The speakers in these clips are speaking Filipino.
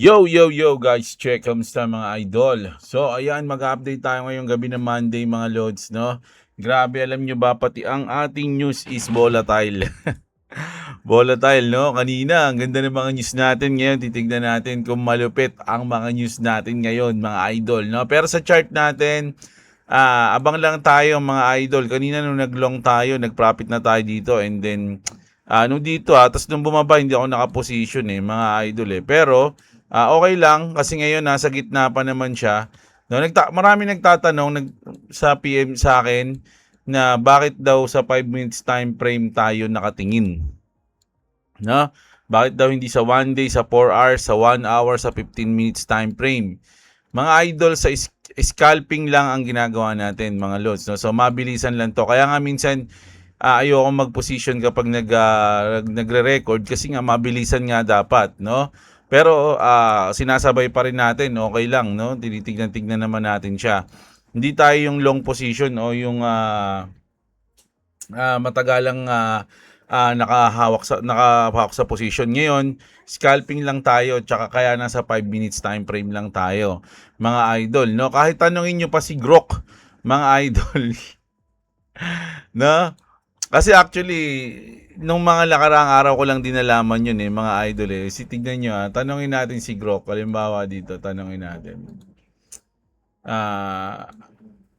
Yo, yo, yo guys, check, kamusta mga idol? So ayan, mag-update tayo ngayong gabi ng Monday mga lods, no? Grabe, alam nyo ba, pati ang ating news is volatile. Volatile, no? Kanina, ang ganda ng mga news natin ngayon. Titignan natin kung malupit ang mga news natin ngayon, mga idol, no? Pero sa chart natin, abang lang tayo mga idol. Kanina nung nag-long tayo, nag-profit na tayo dito and then nung dito tapos nung bumaba hindi ako naka-position mga idol Pero okay lang kasi ngayon nasa gitna pa naman siya. No, marami nagtatanong sa PM sa akin na bakit daw sa 5 minutes time frame tayo nakatingin. No? Bakit daw hindi sa 1 day, sa 4 hours, sa 1 hour, sa 15 minutes time frame? Mga idol, sa scalping lang ang ginagawa natin, mga lods. No? So, mabilisan lang to. Kaya nga minsan, ayoko mag-position kapag nagre-record kasi nga mabilisan nga dapat, no? Pero sinasabay pa rin natin, okay lang, no? Tinitignan-tignan naman natin siya. Hindi tayo yung long position o yung matagalang nakahawak sa position. Ngayon, scalping lang tayo tsaka kaya nasa 5 minutes time frame lang tayo, mga idol, no? Kahit tanungin nyo pa si Grok, mga idol, no? Kasi actually, nung mga nakaraang araw ko lang din nalaman yun mga idol Si tignan nyo tanungin natin si Grok. Halimbawa dito, tanungin natin.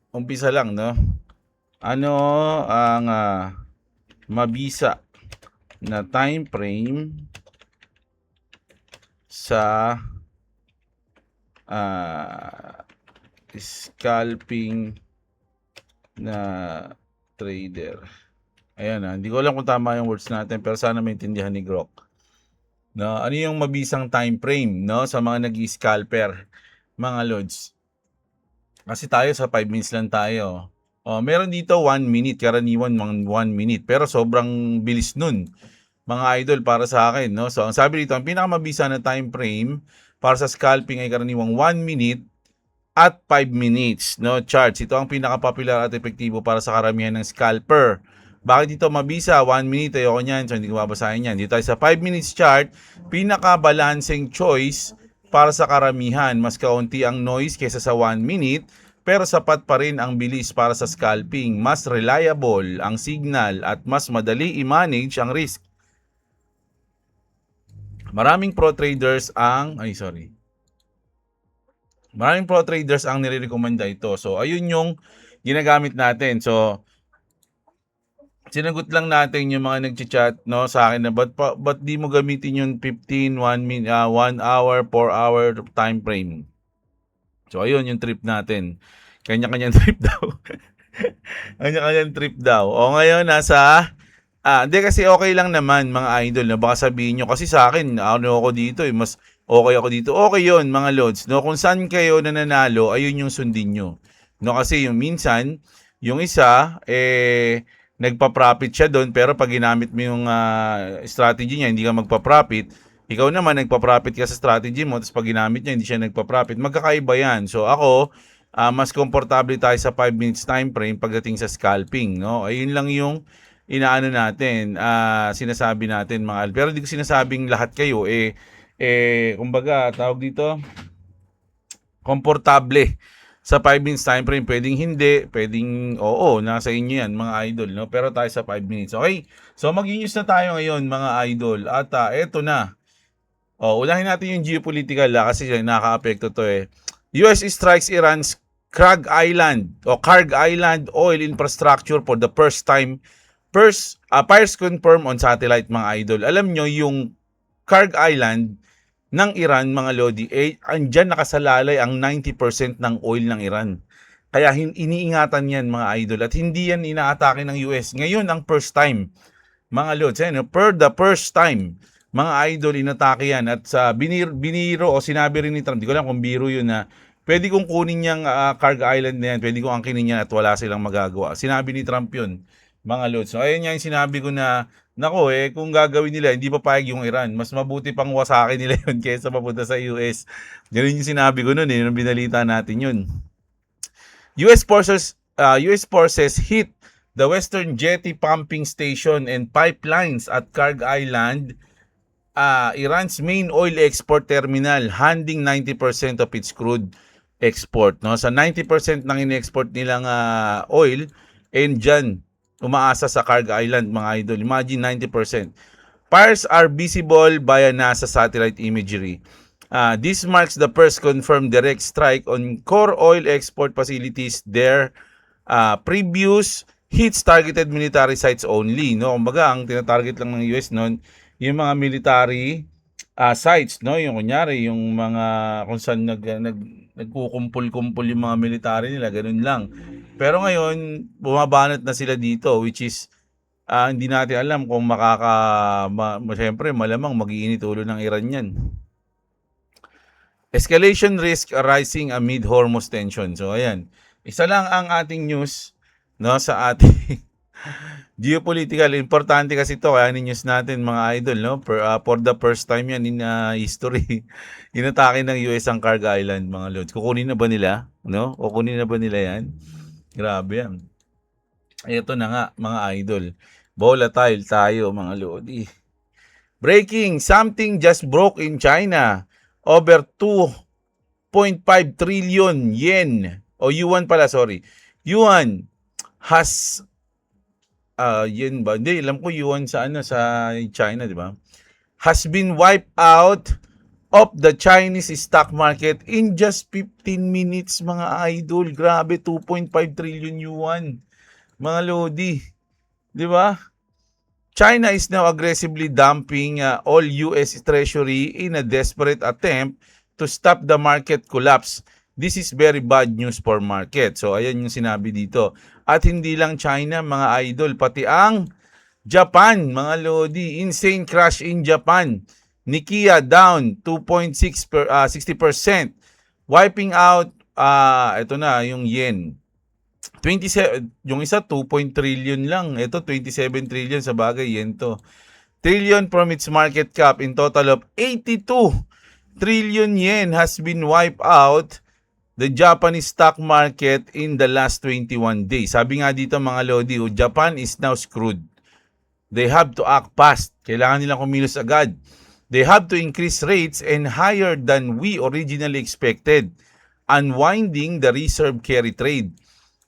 Umpisa lang, no? Ano ang mabisa na time frame sa scalping na trader? Ayan hindi ko alam kung tama yung words natin pero sana maintindihan ni Grok. No, ano yung mabisang time frame, no, sa mga nag-scalper, mga lods? Kasi tayo sa 5 minutes lang tayo. Meron dito 1 minute, karaniwan mga 1 minute, pero sobrang bilis nun, mga idol, para sa akin, no? So, ang sabi dito, ang pinakamabisa na time frame para sa scalping ay karaniwang 1 minute at 5 minutes, no, charts. Ito ang pinaka-popular at epektibo para sa karamihan ng scalper. Bakit dito mabisa? 1 minute, ayoko niyan, so hindi ko babasahin yan. Dito tayo sa 5 minutes chart, pinaka-balancing choice para sa karamihan. Mas kaunti ang noise kaysa sa 1 minute, pero sapat pa rin ang bilis para sa scalping. Mas reliable ang signal at mas madali i-manage ang risk. Maraming pro traders ang nire-recommenda ito. So, ayun yung ginagamit natin. So, sinagot lang natin yung mga nagchat no sa akin na ba't di mo gamitin yung 15, 1 minute, 1 hour, 4 hour time frame. So, ayun yung trip natin. Kanya-kanyang trip daw. Kanya-kanyang trip daw. O ngayon, hindi kasi okay lang naman mga idol na baka sabihin nyo kasi sa akin ako dito mas okay ako dito. Okay yon mga lods. No, kung saan kayo nananalo, ayun yung sundin nyo. No, kasi yung minsan, yung isa nagpa-profit siya doon pero pag ginamit mo yung strategy niya, hindi ka magpa-profit. Ikaw naman nagpa-profit ka sa strategy mo tapos pag ginamit niya hindi siya nagpa-profit. Magkakaiba yan. So ako, mas komportable tayo sa 5 minutes time frame pagdating sa scalping, no? Ayun lang yung inaano natin, sinasabi natin mga pero hindi ko sinasabing lahat kayo kumbaga tawag dito, komportable sa 5 minutes time frame. Pwedeng hindi, pwedeng oo, nasa inyo yan mga idol, no? Pero tayo sa 5 minutes. Okay? So mag-news na tayo ngayon mga idol at eto na. Unahin natin yung geopolitical kasi nakaka-apekto to US strikes Iran's Karg Island oil infrastructure for the first time. Fires confirmed on satellite, mga idol. Alam nyo, yung Karg Island ng Iran, mga lodi, andyan nakasalalay ang 90% ng oil ng Iran. Kaya iniingatan yan, mga idol. At hindi yan inaatake ng US. Ngayon, ang first time, mga lods, per the first time, mga idol, inatake yan. At sa biniro o sinabi rin ni Trump, di ko lang kung biro yun na pwede kong kunin yung Karg Island na yan, pwede kong angkinin yan at wala silang magagawa. Sinabi ni Trump yun, mga lods. So, ayun yung sinabi ko na, nako kung gagawin nila, hindi papayag yung Iran. Mas mabuti pang wasakin nila yun kaysa mapunta sa US. Ganun yung sinabi ko nun nung binalita natin yun. US forces hit the Western Jetty pumping station and pipelines at Karg Island Iran's main oil export terminal handling 90% of its crude export, no? Sa 90% ng in-export nilang oil, and dyan umaasa sa Cargo Island, mga idol. Imagine 90%. Fires are visible via NASA satellite imagery. This marks the first confirmed direct strike on core oil export facilities there. Previous hits targeted military sites only, no? Kumbaga, ang tinatarget lang ng US noon, yung mga military sites, no? Yung kunyari, yung mga kung saan nagkukumpul-kumpul yung mga military nila, ganun lang. Pero ngayon, bumabanat na sila dito, which is hindi natin alam kung siyempre malamang mag-iinit ulo ng Iran yan. Escalation risk arising amid Hormuz tension. So ayan, isa lang ang ating news, no, sa ating geopolitical. Importante kasi ito, kaya news natin mga idol, no? For the first time yan in history, inatake ng US ang Cargo Island, mga lods. Kukunin na ba nila? No? Kukunin na ba nila yan? Grabe yan. Ito na nga, mga idol. Volatile tayo, mga lodi. Breaking, something just broke in China. Over 2.5 trillion yen. O yuan pala, sorry. Yuan has yen ba? Hindi, alam ko yuan sa sa China, di ba? Has been wiped out of the Chinese stock market in just 15 minutes, mga idol. Grabe, 2.5 trillion yuan. Mga lodi. Di ba? China is now aggressively dumping all US Treasury in a desperate attempt to stop the market collapse. This is very bad news for market. So, ayan yung sinabi dito. At hindi lang China, mga idol, pati ang Japan, mga lodi. Insane crash in Japan. Nikkei down 2.60%. Wiping out, ito na, yung yen. 27, yung isa 2 trillion lang. Ito 27 trillion, sa bagay yen to. Trillion from its market cap. In total of 82 trillion yen has been wiped out the Japanese stock market in the last 21 days. Sabi nga dito, mga lodi, Japan is now screwed. They have to act fast. Kailangan nilang kumilos agad. They have to increase rates and higher than we originally expected, unwinding the reserve carry trade.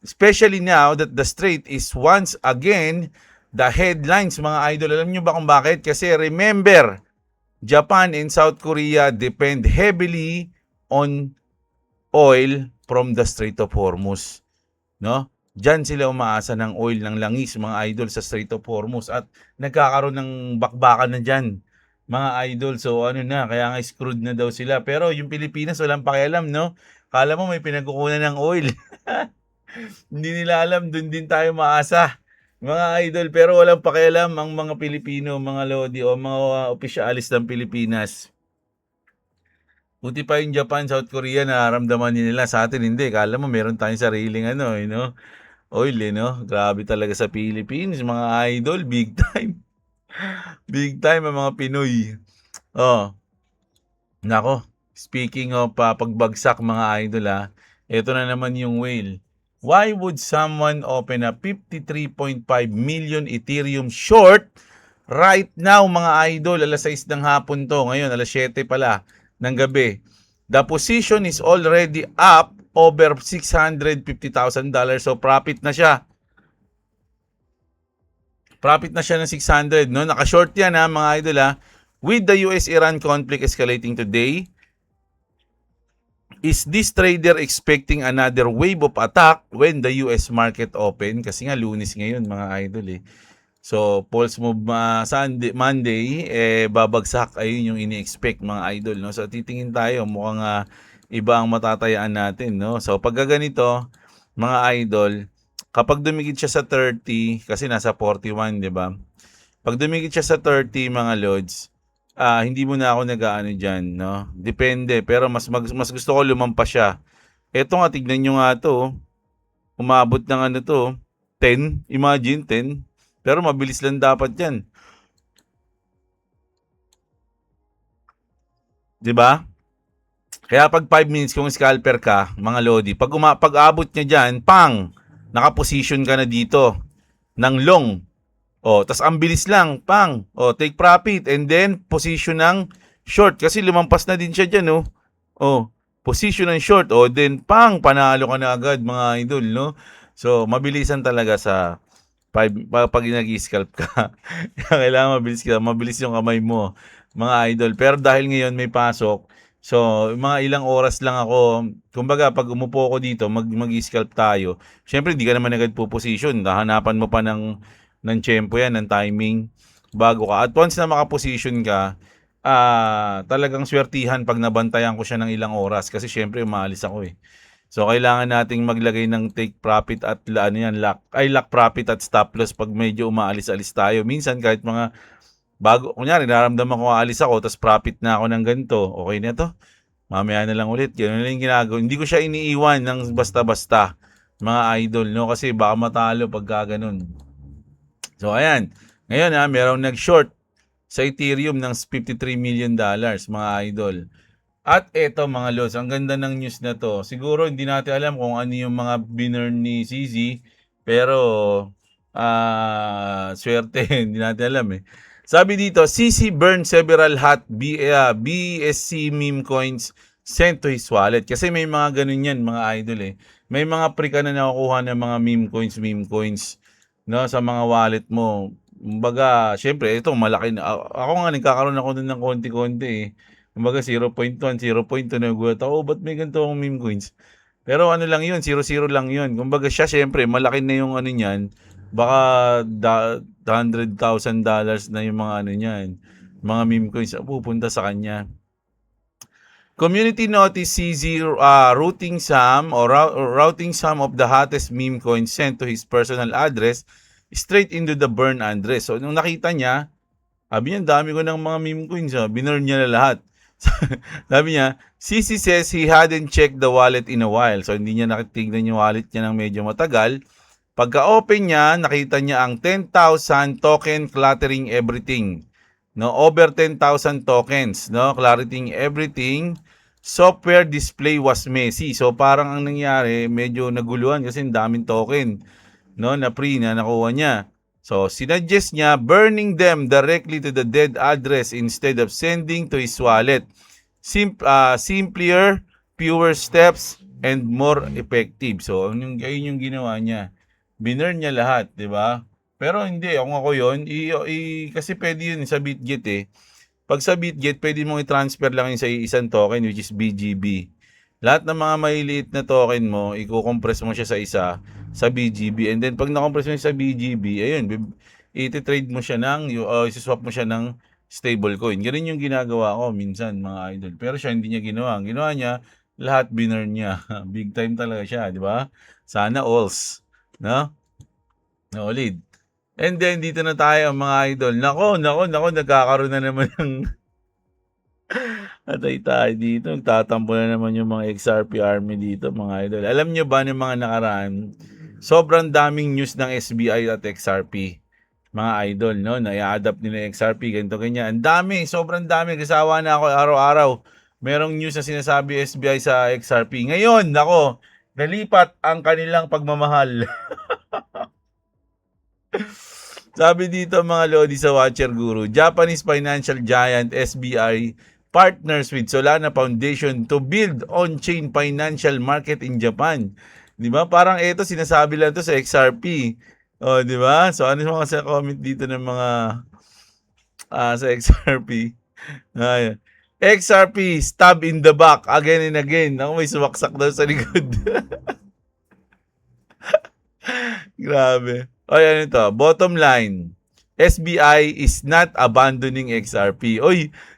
Especially now that the strait is once again the headlines, mga idol. Alam nyo ba kung bakit? Kasi remember, Japan and South Korea depend heavily on oil from the Strait of Hormuz. No? Diyan sila umaasa ng oil ng langis, mga idol, sa Strait of Hormuz. At nagkakaroon ng bakbakan na dyan, mga idol. So ano na, kaya nga screwed na daw sila. Pero yung Pilipinas, walang pakialam, no? Kala mo may pinagkukunan ng oil. Hindi nila alam, dun din tayo maasa, mga idol. Pero walang pakialam ang mga Pilipino, mga lodi, o mga opisyalis ng Pilipinas. Buti pa yung Japan, South Korea, nararamdaman nila. Sa atin hindi. Kala mo meron tayong sariling oil, no? Grabe talaga sa Philippines, mga idol. Big time. Big time ang mga Pinoy. Nako. Speaking of pagbagsak, mga idol, ito na naman yung whale. Why would someone open a 53.5 million Ethereum short right now, mga idol? Alas 6 ng hapon to. Ngayon, alas 7 pala ng gabi. The position is already up over $650,000. So, profit na siya. Profit na siya ng 600. No? Naka-short yan, mga idol. With the US-Iran conflict escalating today, is this trader expecting another wave of attack when the US market open? Kasi nga Lunes ngayon, mga idol So, pulse move Monday, babagsak. Ayun yung ini-expect, mga idol. No? So, titingin tayo. Mukhang iba ang matatayaan natin. No? So, pag ganito, mga idol, kapag dumikit siya sa 30, kasi nasa 41, di ba? Pag dumikit siya sa 30, mga lods, hindi mo na ako nag-aano dyan, no? Depende, pero mas gusto ko lumampas siya. Eto nga, tignan nyo nga to. Umabot ng 10. Imagine, 10. Pero mabilis lang dapat yan. Diba? Kaya pag 5 minutes kung scalper ka, mga lodi, pag abot niya dyan, pang! Nakaposition ka na dito ng long. Tas ang bilis lang, pang. Take profit and then position ng short kasi lumampas na din siya diyan, no. Position ng short, then pang panalo ka na agad mga idol, no. So mabilisan talaga sa pag nag-scalp ka. Kailangan mabilis yung kamay mo, mga idol. Pero dahil ngayon may pasok, so mga ilang oras lang ako, kumbaga pag umupo ako dito, mag-scalp tayo. Syempre hindi ka naman agad po-position, hahanapan mo pa ng tempo yan, ng timing bago ka. At once na maka-position ka, talagang swertihan pag nabantayan ko siya ng ilang oras kasi syempre umaalis ako eh. So kailangan nating maglagay ng take profit at lock profit at stop loss pag medyo umaalis-alis tayo. Minsan kahit mga kunyari nararamdaman ko aalis ako tapos profit na ako ng ganito, okay na to. Mamaya na lang ulit. Ganun lang yung ginagawa. Hindi ko siya iniiwan ng basta-basta, mga idol, no? Kasi baka matalo pagka ganun. So ayan. Ngayon merong nag-short sa Ethereum ng $53 million, mga idol. At eto mga lods, ang ganda ng news na to. Siguro hindi natin alam kung ano yung mga binurn ni CZ, pero swerte, hindi natin alam eh. Sabi dito, CZ burned several hot BSC meme coins sent to his wallet. Kasi may mga ganun yan, mga idol eh. May mga pre ka na nakukuha ng mga meme coins, no, sa mga wallet mo. Kumbaga, syempre, ito malaki na. Ako nga nagkakaroon ako ng konti-konti eh. Kumbaga 0.1, 0.2 nagulat ako, ba't may ganito akong meme coins? Pero ano lang yun, 0 lang yun. Kumbaga siya syempre, malaki na yung ano niyan. Baka $100,000 na yung mga ano niyan. Mga meme coins pupunta sa kanya. Community notice CZ routing some of the hottest meme coins sent to his personal address straight into the burn address. So nung nakita niya, sabi niya, dami ko ng mga meme coins, binurn niya na lahat. Sabi niya, CC says he hadn't checked the wallet in a while. So hindi niya nakitignan yung wallet niya ng medyo matagal. Pagka-open niya, nakita niya ang 10,000 token cluttering everything. No, over 10,000 tokens, no, cluttering everything. Software display was messy. So parang ang nangyari, medyo naguluhan kasi ang daming token, no, na free na nakuha niya. So, sinuggest niya burning them directly to the dead address instead of sending to his wallet. Simpler, fewer steps, and more effective. So, ayun yung ginawa niya. Binurn niya lahat, di ba? Pero hindi, ako yun, kasi pwede yun sa BitGet eh. Pag sa BitGet, pwede mong i-transfer lang yun sa isang token which is BGB. Lahat ng mga maliliit na token mo, i-compress mo siya sa isa sa BGB. And then pag na-compress mo siya sa BGB, ayun, i-trade mo siya i-swap mo siya ng stablecoin. Ganun yung ginagawa ko minsan, mga idol. Pero siya hindi niya ginawa. Ang ginawa niya, lahat binurn niya. Big time talaga siya, di ba? Sana alls, no? No, lead. And then dito na tayo, mga idol. Nako, nagkakaroon na naman ng atay tayo dito. Nagtatampo na naman yung mga XRP army dito, mga idol. Alam nyo ba ng mga nakaraan, sobrang daming news ng SBI at XRP, mga idol, no? Na i-adapt nila yung XRP, ganito, ganyan. Ang dami, sobrang dami. Kasawa na ako araw-araw. Merong news na sinasabi SBI sa XRP. Ngayon, nako, nalipat ang kanilang pagmamahal. Sabi dito mga lodi sa Watcher Guru, Japanese financial giant SBI partners with Solana Foundation to build on-chain financial market in Japan. Di ba? Parang ito sinasabi lang to sa XRP. Di ba? So ano mga sa comment dito ng mga sa XRP? XRP stab in the back again and again. Ako may sumaksak daw sa likod. Grabe. Ano to? Bottom line, SBI is not abandoning XRP.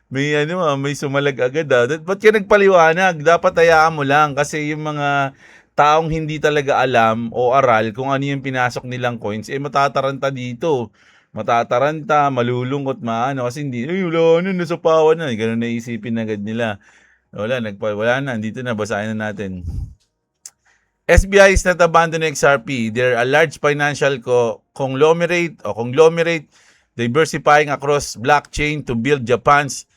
May sumalag agad. Ba't ka nagpaliwanag? Dapat hayaan mo lang kasi yung mga taong hindi talaga alam o aral kung ano yung pinasok nilang coins, matataranta dito. Matataranta, malulungkot, kasi hindi, wala na, nasapawan na. Ganun na isipin agad nila. Wala na, dito na, basahin na natin. SBI is not abandoning XRP. They're a large financial conglomerate diversifying across blockchain to build Japan's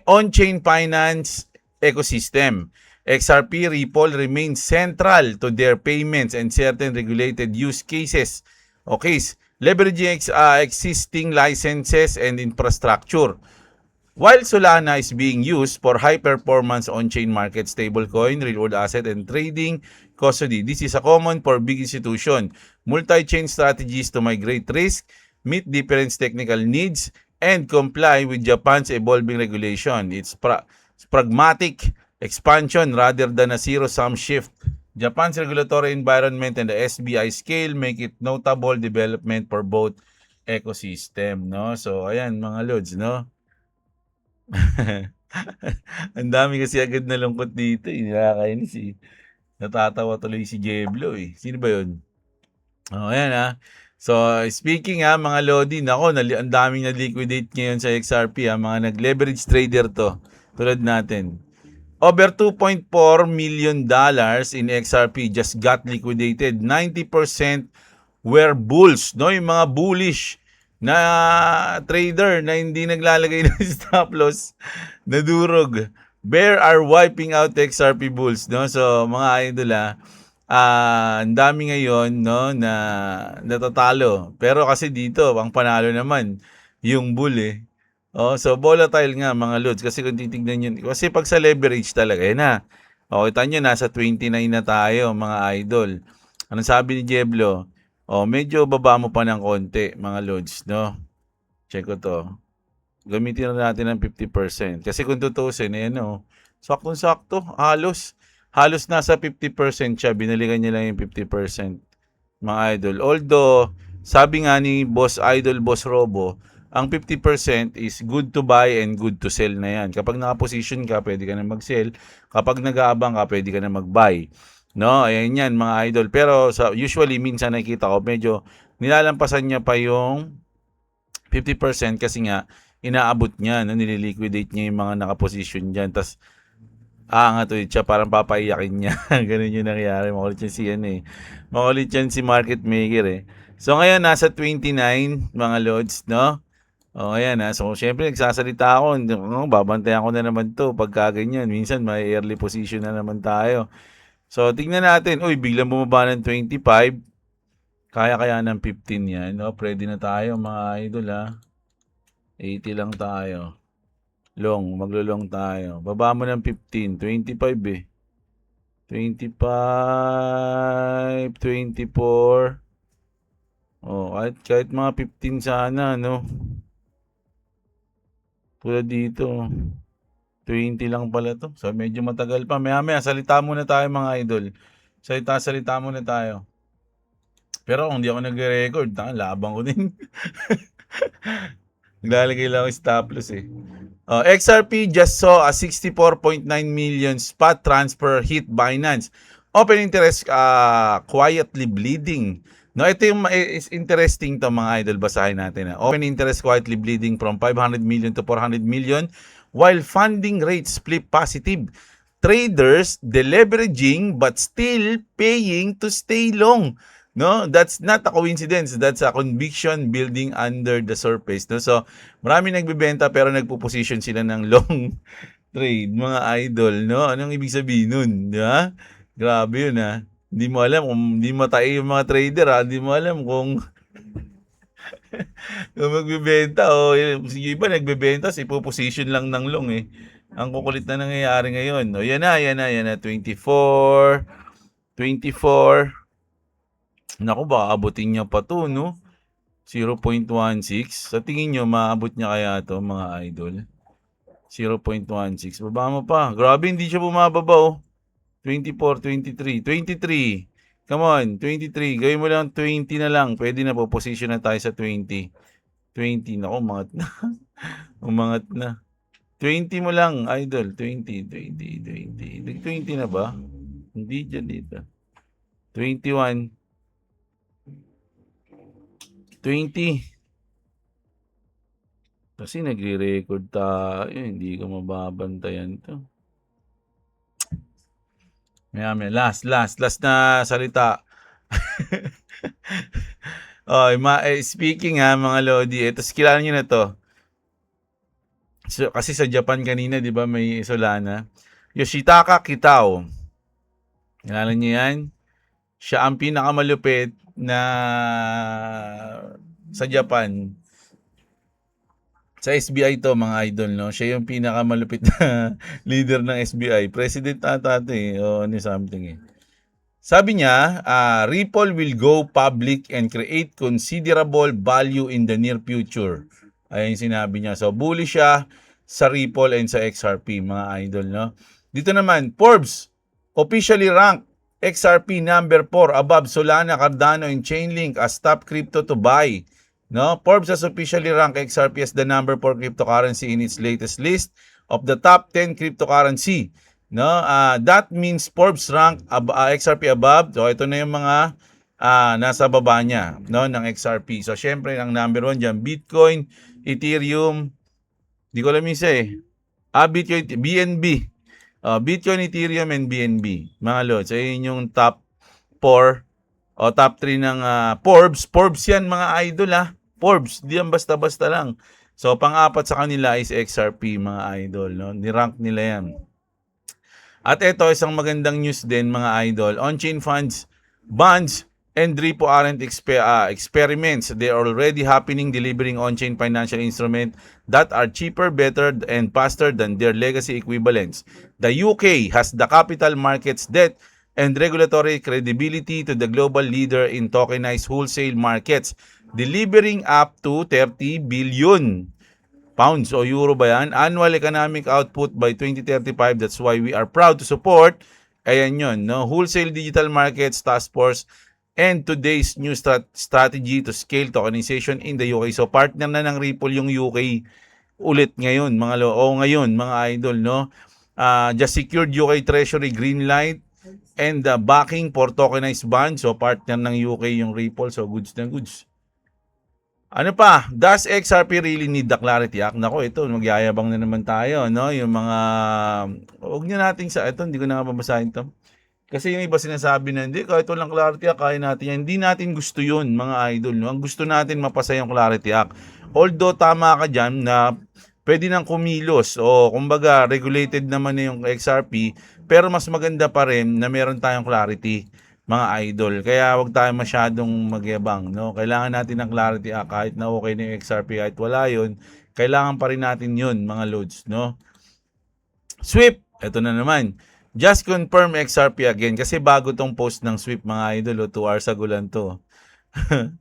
on-chain finance ecosystem. XRP Ripple remains central to their payments and certain regulated use cases. leveraging existing licenses and infrastructure. While Solana is being used for high-performance on-chain market, stablecoin, real-world asset, and trading custody, this is a common for big institutions. Multi-chain strategies to migrate risk, meet different technical needs, and comply with Japan's evolving regulation. It's pragmatic expansion rather than a zero-sum shift. Japan's regulatory environment and the SBI scale make it notable development for both ecosystem, no? So, ayan mga lods, no? Ang dami kasi agad na lungkot dito, eh. Nakakainis, eh. Natatawa tuloy si Jeblo, eh. Sino ba yun? Oh, ayan, ah. So, speaking, mga Lodi, nako, ang daming na-liquidate ngayon sa XRP, mga nag-leverage trader to, tulad natin. Over $2.4 million in XRP just got liquidated. 90% were bulls, no? Yung mga bullish na trader na hindi naglalagay ng stop loss, nadurog. Bear are wiping out XRP bulls, no? So, mga idol, ang dami ngayon, no, na natatalo. Pero kasi dito, ang panalo naman, yung bull, eh. Oh, so volatile nga mga lods kasi kung titignan niyo kasi pag sa leverage talaga na. Oh, kita niyo nasa 29 na tayo mga idol. Anong sabi ni Jeblo? Oh, medyo baba mo pa ng konti mga lods, no? Check ko to. Gamitin na natin ng 50%. Kasi kung tutusin, ayan, no, saktong-sakto, halos nasa 50% siya. Binalikan niya lang yung 50% mga idol. Although, sabi nga ni Boss Idol, Boss Robo, ang 50% is good to buy and good to sell na yan. Kapag naka-position ka, pwede ka na mag-sell. Kapag nag-aabang ka, pwede ka na mag-buy. No, ayan yan mga idol. Pero usually, minsan nakikita ko, medyo nilalampasan niya pa yung 50% kasi nga, inaabot niya, no? Nililiquidate niya yung mga naka-position dyan. Tapos, nga to siya, parang papaiyakin niya. Ganun yung nangyari. Makulit yan si Makulit yan si market maker, eh. So, ngayon, nasa 29, mga lods, no? O, ayan, So, syempre, nagsasalita ako. Babantayan ko na naman to pagka ganyan. Minsan, may early position na naman tayo. So, tingnan natin. Uy, biglang bumaba ng 25. Kaya ng 15 yan, no? Pwede na tayo, mga idol, 80 lang tayo. Maglulong tayo. Baba mo ng 15, 25 eh. 25, 24. Oh, kahit mga 15 sana, no? Tulad dito. 20 lang pala to. So, medyo matagal pa. Maya-maya, salita muna tayo mga idol. Salita muna tayo. Pero kung hindi ako nagre-record, labang ko din. Naglalagay lang ako stop loss, eh. XRP just saw a 64.9 million spot transfer hit Binance. Open interest quietly bleeding. No, ito yung is interesting to mga idol, basahin natin. Open interest quietly bleeding from 500 million to 400 million while funding rates flip positive. Traders deleveraging but still paying to stay long. No, that's not a coincidence. That's a conviction building under the surface. No, so marami nagbebenta pero nagpo-position sila ng long trade, mga idol. No, anong ibig sabihin nun? Di ba? Grabe yun, Hindi mo alam kung hindi matay yung mga trader, Hindi mo alam kung kung magbebenta o sige iba nagbebenta, ipo-position lang ng long, eh. Ang kukulit na nangyayari ngayon. No, yan na. 24. Naku, baka abutin niya pa to, no? 0.16. Sa tingin nyo, maabot niya kaya to, mga idol? 0.16. Baba mo pa. Grabe, hindi siya bumababa, oh. 24, 23. 23. Come on, 23. Gawin mo lang 20 na lang. Pwede na po. Position na tayo sa 20. 20. Naku, umangat na. Umangat na. 20 mo lang, idol. 20. 20 na ba? Hindi dyan dito. 21. 20. Kasi nagre-record tayo, hindi ko mababantayan to. Last na salita. Speaking mga Lodi, ito kilala niyo na to. So, kasi sa Japan kanina, 'di ba, may Solana. Yoshitaka Kitao. Kilala niyo 'yan? Siya ang pinakamalupit na sa Japan. Sa SBI to mga idol, no? Siya yung pinakamalupit na leader ng SBI. President ata ito eh. O ano something eh. Sabi niya, Ripple will go public and create considerable value in the near future. Ayun yung sinabi niya. So, bullish siya sa Ripple and sa XRP, mga idol, no? Dito naman, Forbes officially ranked XRP number 4 above Solana, Cardano, and Chainlink as top crypto to buy. No? Forbes has officially ranked XRP as the number 4 cryptocurrency in its latest list of the top 10 cryptocurrency. No, that means Forbes rank XRP above. So ito na yung mga nasa baba niya, no, ng XRP. So syempre ang number 1 diyan Bitcoin, Ethereum, di ko alam isa eh. Bitcoin, BNB. Bitcoin, Ethereum and BNB. Mga lods, ayun yung top 4 o top 3 ng Forbes. Forbes yan mga idol Forbes, di yan basta-basta lang. So pang-apat sa kanila is XRP mga idol, no. Ni-rank nila yan. At ito, isang magandang news din mga idol. On-chain funds, bonds, and repo aren't experiments. They are already happening, delivering on-chain financial instruments that are cheaper, better, and faster than their legacy equivalents. The UK has the capital markets debt and regulatory credibility to the global leader in tokenized wholesale markets, delivering up to 30 billion pounds o euro ba yan? Annual economic output by 2035. That's why we are proud to support. Ayan yun, no? Wholesale Digital Markets Task Force and today's new strategy to scale tokenization in the UK. So partner na ng Ripple yung UK ulit ngayon, ngayon, mga idol, no? Just secured UK Treasury green light and the backing for tokenized bonds. So partner ng UK yung Ripple. So goods na goods. Ano pa? Does XRP really need the Clarity Act? Nako, ito, magyayabang na naman tayo, no? Yung mga, huwag nyo natin sa, ito, hindi ko na mabasahin to. Kasi yung iba sinasabi na, hindi, kahit walang Clarity Act, kaya natin yan. Hindi natin gusto yun, mga idol, no? Ang gusto natin, mapasa yung Clarity Act. Although, tama ka dyan na pwede nang kumilos, o kumbaga, regulated naman na yung XRP, pero mas maganda pa rin na meron tayong clarity, mga idol. Kaya wag tayo masyadong magyabang, no? Kailangan natin ng Clarity Act kahit na okay na yung XRP, kahit wala yun, kailangan pa rin natin yun, mga loads, no? Swift, eto na naman. Just confirm XRP again kasi bago tong post ng Swift, mga idol, 2 hours ago lang to. 2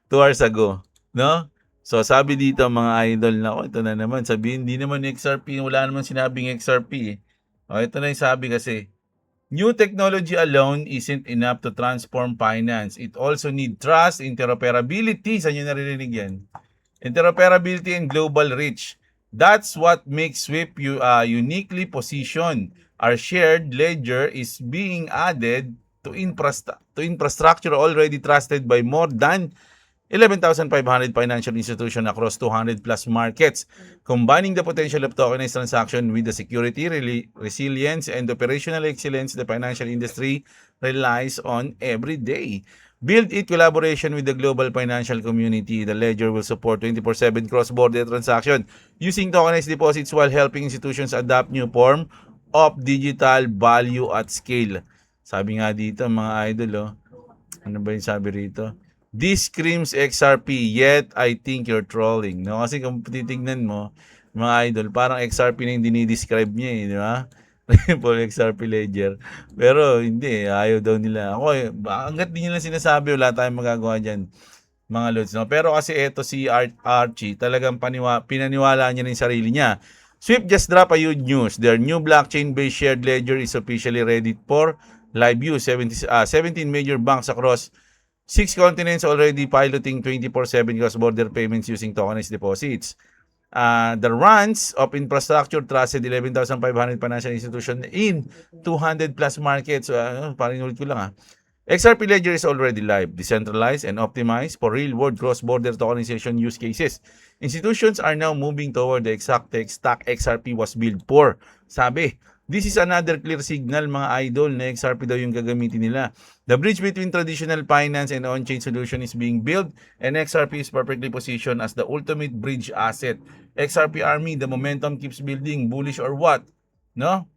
hours ago, no? So sabi dito mga idol, na ito na naman, sabihin hindi naman XRP, wala naman sinabing XRP. Ito na yung sabi kasi, new technology alone isn't enough to transform finance. It also need trust, interoperability. Saan nyo naririnig yan? Interoperability and global reach. That's what makes Swift uniquely positioned. Our shared ledger is being added to infrastructure already trusted by more than 11,500 financial institutions across 200 plus markets, combining the potential of tokenized transaction with the security, resilience, and operational excellence the financial industry relies on every day. Build it collaboration with the global financial community. The ledger will support 24/7 cross-border transaction using tokenized deposits while helping institutions adapt new form of digital value at scale. Sabi nga dito mga idol, ano ba yung sabi rito? This screams XRP, yet I think you're trolling. No? Kasi kung titignan mo, mga idol, parang XRP na yung dinidescribe niya di ba? Ripple XRP Ledger. Pero hindi, ayaw daw nila. Ako, hanggat di nila sinasabi, wala tayong magagawa dyan, mga lods. No? Pero kasi eto si Archie, talagang pinaniwala niya rin sarili niya. Swift just drop a huge news. Their new blockchain-based shared ledger is officially ready for live use. 17 major banks across 6 continents already piloting 24/7 cross-border payments using tokenized deposits. The runs of infrastructure trusted 11,500 financial institutions in 200 plus markets. Parang ulit ko lang XRP Ledger is already live, decentralized, and optimized for real-world cross-border tokenization use cases. Institutions are now moving toward the exact tech stack XRP was built for. Sabi, this is another clear signal, mga idol, na XRP daw yung gagamitin nila. The bridge between traditional finance and on-chain solution is being built, and XRP is perfectly positioned as the ultimate bridge asset. XRP Army, the momentum keeps building. Bullish or what? No?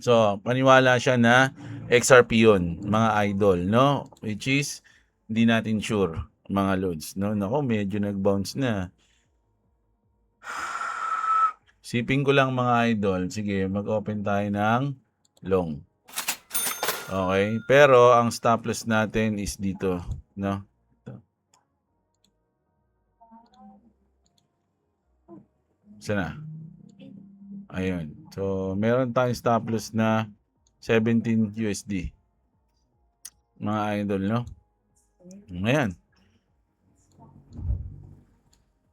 So, paniwala siya na XRP yun, mga idol, no? Which is, hindi natin sure. mga loads, no? Nako, medyo nag-bounce na. Siping ko lang mga idol. Sige, mag-open tayo ng long. Okay, pero ang stop loss natin is dito, no? Sana. Ayun. So, meron tayong stop loss na 17 USD. Mga idol, no? Ayan.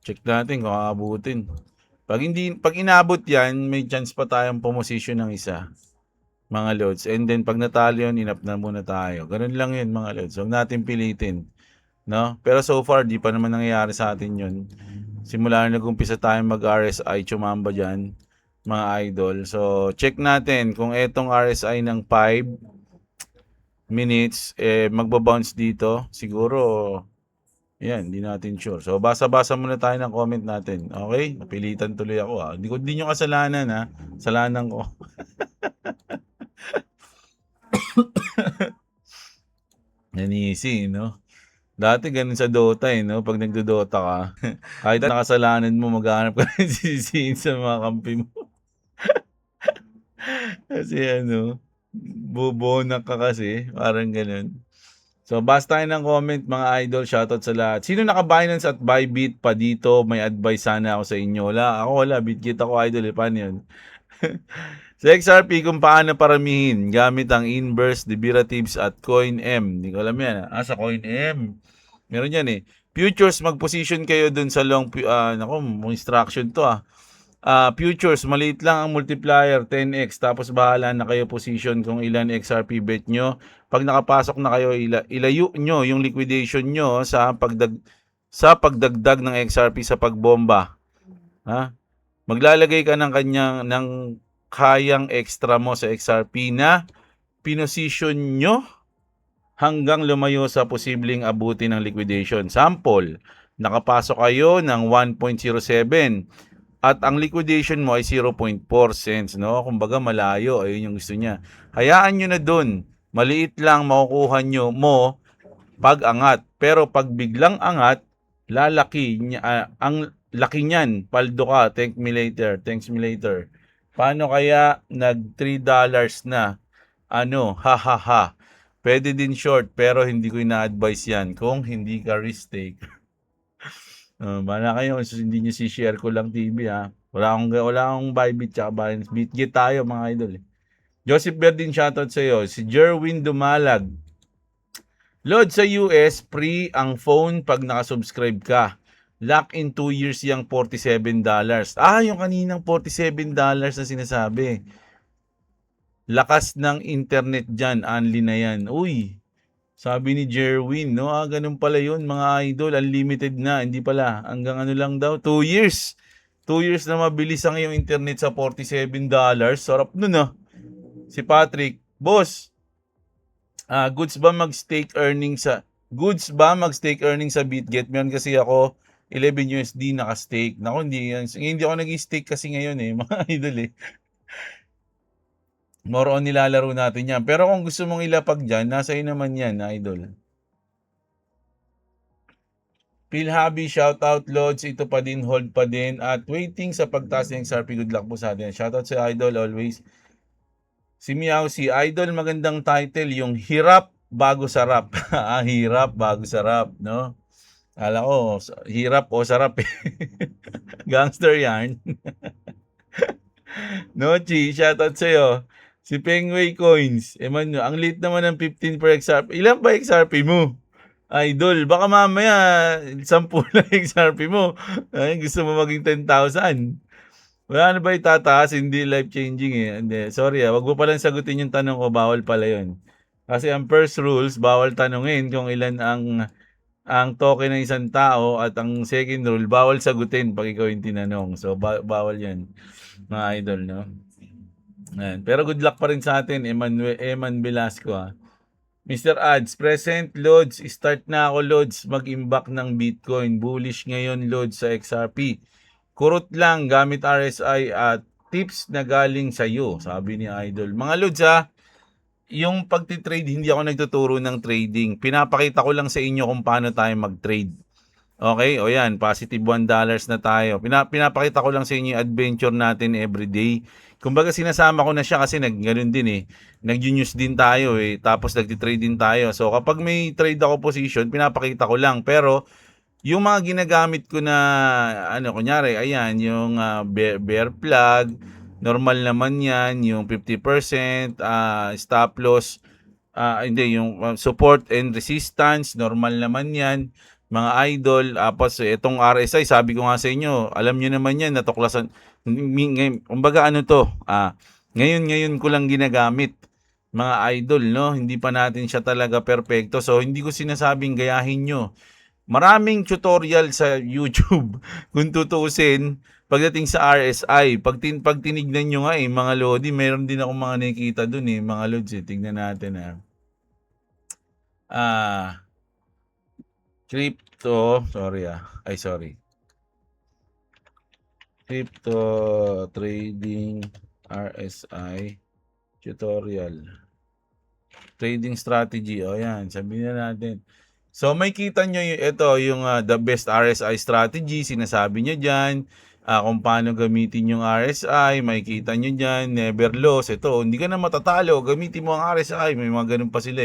Check natin kung aabutin. Pag inabot 'yan, may chance pa tayong pumosisyon ng isa. Mga loads. And then pag natalo 'yun, inap na muna tayo. Ganun lang 'yun, mga loads. Huwag natin pilitin, no? Pero so far, di pa naman nangyayari sa atin 'yun. Simula na nag-umpisa tayong mag-RSI, chumamba diyan, mga idol. So, check natin kung etong RSI ng 5 minutes magbo-bounce dito. Siguro yan, hindi natin sure. So, basa-basa muna tayo ng comment natin. Okay? Napilitan tuloy ako. Hindi nyo kasalanan, ha? Kasalanan ko. Yan easy, no? Dati ganun sa Dota, no? Pag nagdo-Dota ka, kahit nakasalanan mo, maghanap ka ng sisihin sa mga kampi mo. Kasi bubonak ka kasi. Parang ganun. So, basta tayo ng comment, mga idol. Shoutout sa lahat. Sino naka-Binance at Bybit pa dito? May advice sana ako sa inyo. Wala. Bitgit ako, idol. Paano yun? Sa XRP, kung paano paramihin gamit ang inverse derivatives at CoinM. Hindi ko alam yan. Sa CoinM. Meron yan eh. Futures, mag-position kayo dun sa long... instruction to futures, maliit lang ang multiplier, 10x. Tapos bahala na kayo position kung ilan XRP bet nyo. Pag nakapasok na kayo, ilayo nyo yung liquidation nyo sa pagdagdag ng XRP sa pagbomba. Maglalagay ka ng kayang extra mo sa XRP na pinosisyon nyo hanggang lumayo sa posibleng abutin ng liquidation. Sample, nakapasok kayo ng 1.07 at ang liquidation mo ay 0.4 cents, no? Kumbaga malayo, ayun yung gusto niya. Hayaan nyo na dun. Maliit lang makukuha nyo mo pag angat. Pero pag biglang angat, lalaki niya, ang laki niyan. Paldo ka, thanks me later. Paano kaya nag $3 na? Ha. Pwede din short, pero hindi ko ina-advise yan kung hindi ka risk taker. Bala kayo, hindi nyo si-share ko lang TV ha. Wala akong Bybit tsaka Binance. Bitgit tayo mga idol. Joseph Berdin, shoutout sa iyo. Si Jerwin Dumalag. Load sa US, free ang phone pag nakasubscribe ka. Lock in 2 years yung $47. Yung kaninang $47 na sinasabi. Lakas ng internet dyan, only na yan. Uy, sabi ni Jerwin, no? Ganun pala yun, mga idol. Unlimited na. Hindi pala. Hanggang lang daw. 2 years. 2 years na mabilis ang iyong internet sa $47. Sarap nun, Si Patrick, boss, goods ba mag-stake earning sa Bitget? Meron kasi ako 11 USD naka-stake. Naku, hindi ako nag-stake kasi ngayon mga idol More on nilalaro natin yan. Pero kung gusto mong ilapag dyan, nasa iyo naman yan, idol. Phil Hobby, shoutout Lods. Ito pa din, hold pa din. At waiting sa pagtaas ng XRP. Good luck po sa atin. Shoutout sa idol always. Si Miao, si idol, magandang title. Yung hirap bago sarap. Hirap bago sarap, no? Kala ko, hirap o sarap Gangster yarn. Nochi, shoutout sa'yo. Si Pengway Coins. Ang lit naman ng 15 per XRP. Ilan ba XRP mo? Idol, baka mamaya 10 na XRP mo. Gusto mo maging 10,000. Wala na ba itataas? Hindi life-changing Hindi. Sorry wag mo palang sagutin yung tanong ko. Bawal pala yun. Kasi ang first rules, bawal tanungin kung ilan ang token ng isang tao, at ang second rule, bawal sagutin pag ikaw yung tinanong. So, bawal yan, mga idol, no? Ayan. Pero good luck pa rin sa atin, Eman Velasco, Mr. Ads, present, Lods. Start na ako, Lods, mag-imbak ng Bitcoin. Bullish ngayon, Lods, sa XRP. Kurot lang, gamit RSI at tips na galing sa iyo, sabi ni Idol. Mga Lods, yung pagti-trade, hindi ako nagtuturo ng trading. Pinapakita ko lang sa inyo kung paano tayo mag-trade. Okay, o yan, positive $1 na tayo. Pinapakita ko lang sa inyo yung adventure natin everyday. Kumbaga sinasama ko na siya kasi ganun din eh. Nag-news din tayo eh, tapos nagti-trade din tayo. So kapag may trade ako position, pinapakita ko lang. Pero yung mga ginagamit ko na ano, kunyari, ayan, yung bear flag, normal naman yan, yung 50%, stop loss, hindi, yung support and resistance, normal naman yan, mga idol. Tapos itong RSI, sabi ko nga sa inyo, alam nyo naman yan, natuklasan. Kumbaga ano to, ngayon ko lang ginagamit, mga idol, no? Hindi pa natin siya talaga perfecto. So, hindi ko sinasabing gayahin nyo. Maraming tutorial sa YouTube kung tutuusin pagdating sa RSI. Pag tinignan nyo nga mga Lodi, mayroon din ako mga nakikita dun mga Lods Tignan natin crypto, sorry. Crypto trading RSI tutorial. Trading strategy. O yan, sabihin na natin. So may kita nyo yung the best RSI strategy, sinasabi nyo dyan, kung paano gamitin yung RSI, may kita nyo dyan, never loss, ito, hindi ka na matatalo, gamitin mo ang RSI, may mga ganun pa sila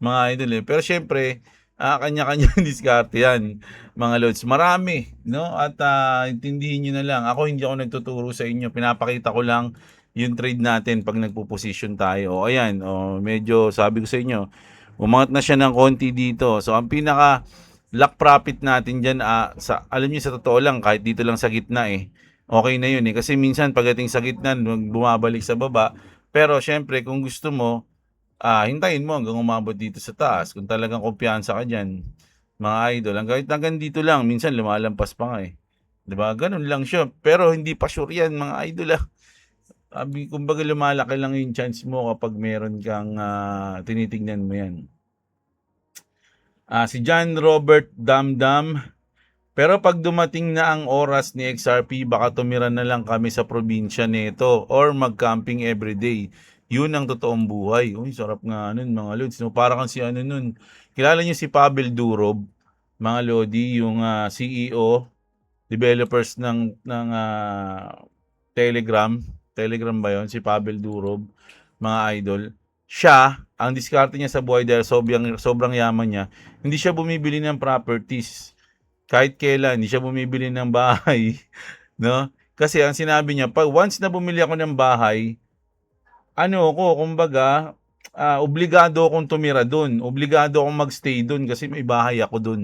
mga idol Pero syempre, kanya-kanya diskarte yan, mga lods, marami, no? At intindihin nyo na lang, ako hindi ako nagtuturo sa inyo, pinapakita ko lang yung trade natin pag nagpo-position tayo. O ayan, medyo sabi ko sa inyo, umangat na siya ng konti dito. So, ang pinaka lock profit natin dyan, alam niyo sa totoo lang, kahit dito lang sa gitna okay na yun Kasi minsan pagdating sa gitna, bumabalik sa baba. Pero syempre, kung gusto mo, hintayin mo hanggang umabot dito sa taas. Kung talagang kumpiyansa ka dyan, mga idol. Hanggang dito lang, minsan lumalampas pa nga Diba? Ganun lang siya. Pero hindi pa sure yan, mga idol kumbaga lumalaki lang yung chance mo kapag meron kang tinitingnan mo yan. Si John Robert Damdam, pero pag dumating na ang oras ni XRP, baka tumira na lang kami sa probinsya nito or mag-camping everyday. Yun ang totoong buhay. Uy, sarap nga nun mga lods. No? Para kang si ano nun. Kilala niyo si Pavel Durov, mga lodi, yung CEO, developers ng Telegram. Telegram ba yun? Si Pavel Durov, mga idol. Siya, ang diskarte niya sa buhay dahil sobrang yaman niya, hindi siya bumibili ng properties. Kahit kailan, hindi siya bumibili ng bahay. No? Kasi ang sinabi niya, pag once na bumili ako ng bahay, kumbaga, obligado akong tumira doon. Obligado akong magstay doon kasi may bahay ako doon.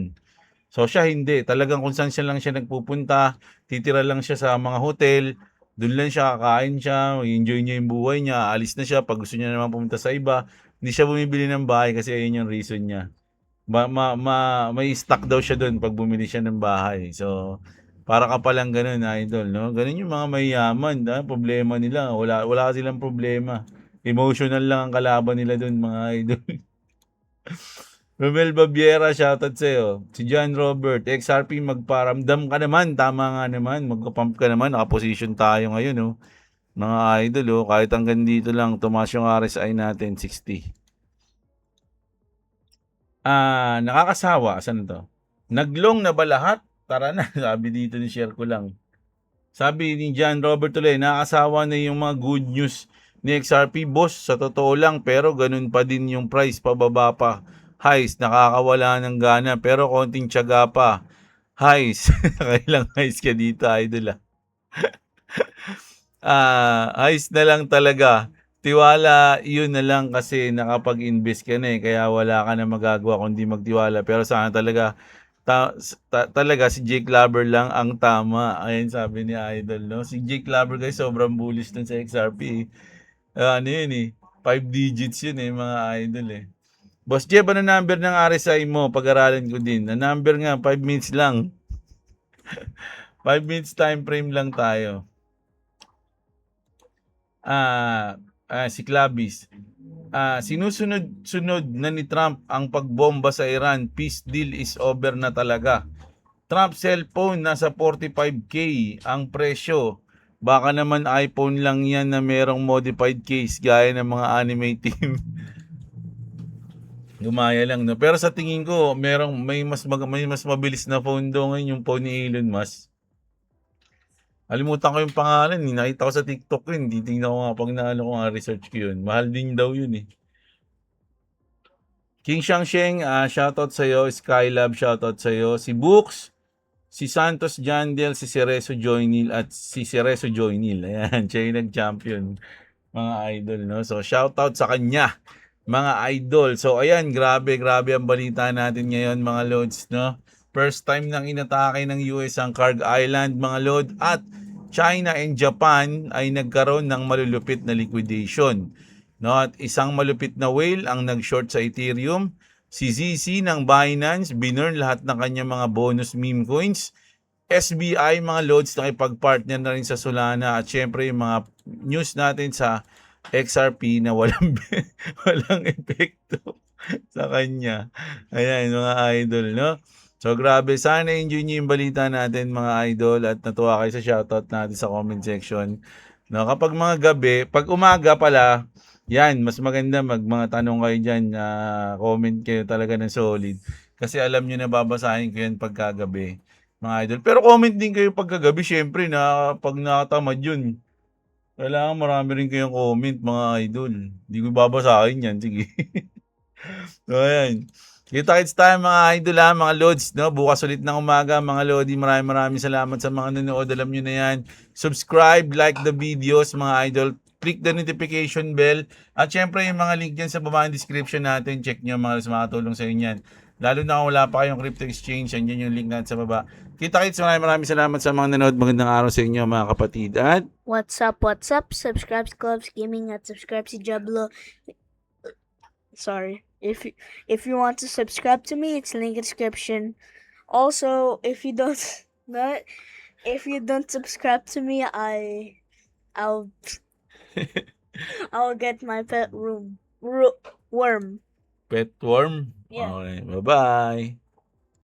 So siya hindi. Talagang kung saan siya lang siya nagpupunta, titira lang siya sa mga hotel, doon lang siya, kakain siya, enjoy niya yung buhay niya, alis na siya pag gusto niya naman pumunta sa iba. Hindi siya bumibili ng bahay kasi ayun yung reason niya. May stock daw siya doon pag bumili siya ng bahay. So, para ka palang ganun, idol, no? Ganun yung mga mayayaman, problema nila. Wala silang problema. Emotional lang ang kalaban nila doon, mga idol. Romel Babiera, shoutout sa'yo. Si John Robert, XRP, magparamdam ka naman. Tama nga naman. Magpapump ka naman. Nakaposition tayo ngayon, mga idol, kahit hanggang dito lang, tumaas yung RSI natin, 60. Nakakasawa. Saan to? Naglong na ba lahat? Tara na. Sabi dito ni share ko lang. Sabi ni John Robert tuloy, nakakasawa na yung mga good news ni XRP. Boss, sa totoo lang, pero ganun pa din yung price, pababa pa. Highs, nakakawala ng gana, pero konting tiyaga pa. Highs, kailang highs ka dito, idol highs na lang talaga. Tiwala, yun na lang kasi nakapag-invest ka na kaya wala ka na magagawa kundi magtiwala. Pero sana talaga, talaga si Jake Lover lang ang tama. Ayun sabi ni Idol, no? Si Jake Lover guys, sobrang bullish dun sa XRP. Ano yun 5 digits yun mga idol Boss Jeb, ano number ng RSI mo? Pag-aralan ko din. Na number nga, 5 minutes lang. 5 minutes time frame lang tayo. Si Clavis. Sinusunod-sunod na ni Trump ang pagbomba sa Iran. Peace deal is over na talaga. Trump cellphone nasa 45K ang presyo. Baka naman iPhone lang yan na merong modified case gaya ng mga anime team. Gumaya lang, no? Pero sa tingin ko, may mas mabilis na phone daw ngayon yung phone ni Elon Musk. Alimutan ko yung pangalan, eh. Nakita ko sa TikTok yun. Titingnan ko nga pag naano ko nga research ko yun. Mahal din daw yun, eh. King Shangsheng, shoutout sa'yo. Skylab, shoutout sa'yo. Si Books, si Santos Jandel, si Cerezo Joynil, at si Cerezo Joynil. Ayan, siya yung nag-champion. Mga idol, no? So, shoutout sa kanya, mga idol. So, ayan, grabe ang balita natin ngayon, mga lods, no? First time nang inatake ng US ang Kharg Island, mga lod, at China and Japan ay nagkaroon ng malulupit na liquidation. No? At isang malupit na whale ang nag-short sa Ethereum. Si ZZ ng Binance, binurn lahat ng kanyang mga bonus meme coins. SBI, mga loads, nakipag-partner na rin sa Solana. At syempre, yung mga news natin sa XRP na walang epekto sa kanya. Ayan, mga idol, no? So, grabe. Sana enjoy nyo yung balita natin, mga idol, at natuwa kayo sa shoutout natin sa comment section. No, kapag mga gabi, pag umaga pala, yan, mas maganda mga tanong kayo dyan, comment kayo talaga ng solid. Kasi alam nyo na babasahin ko yan pagkagabi, mga idol. Pero comment din kayo pagkagabi, syempre, na pag nakatamad yun. Kailangan marami rin kayong comment, mga idol. Hindi ko babasahin yan, sige. So, ayan. Kita-kits tayo, mga idol, mga lods, no? Bukas ulit ng umaga, mga lodi. Maraming salamat sa mga nanonood. Alam nyo na yan. Subscribe, like the videos, mga idol. Click the notification bell. At syempre, yung mga link dyan sa baba ng description natin. Check nyo, mga makatulong sa inyo yan. Lalo na kung wala pa kayong crypto exchange, andyan yung link natin sa baba. Kita-kits, maraming salamat sa mga nanonood. Magandang araw sa inyo, mga kapatid. At What's up? Subscribe to Clubs Gaming at subscribe to Jablo. Sorry. If you want to subscribe to me, it's link in description. Also, if you don't subscribe to me, I'll I'll get my pet worm. pet worm. Yeah. Okay, bye-bye.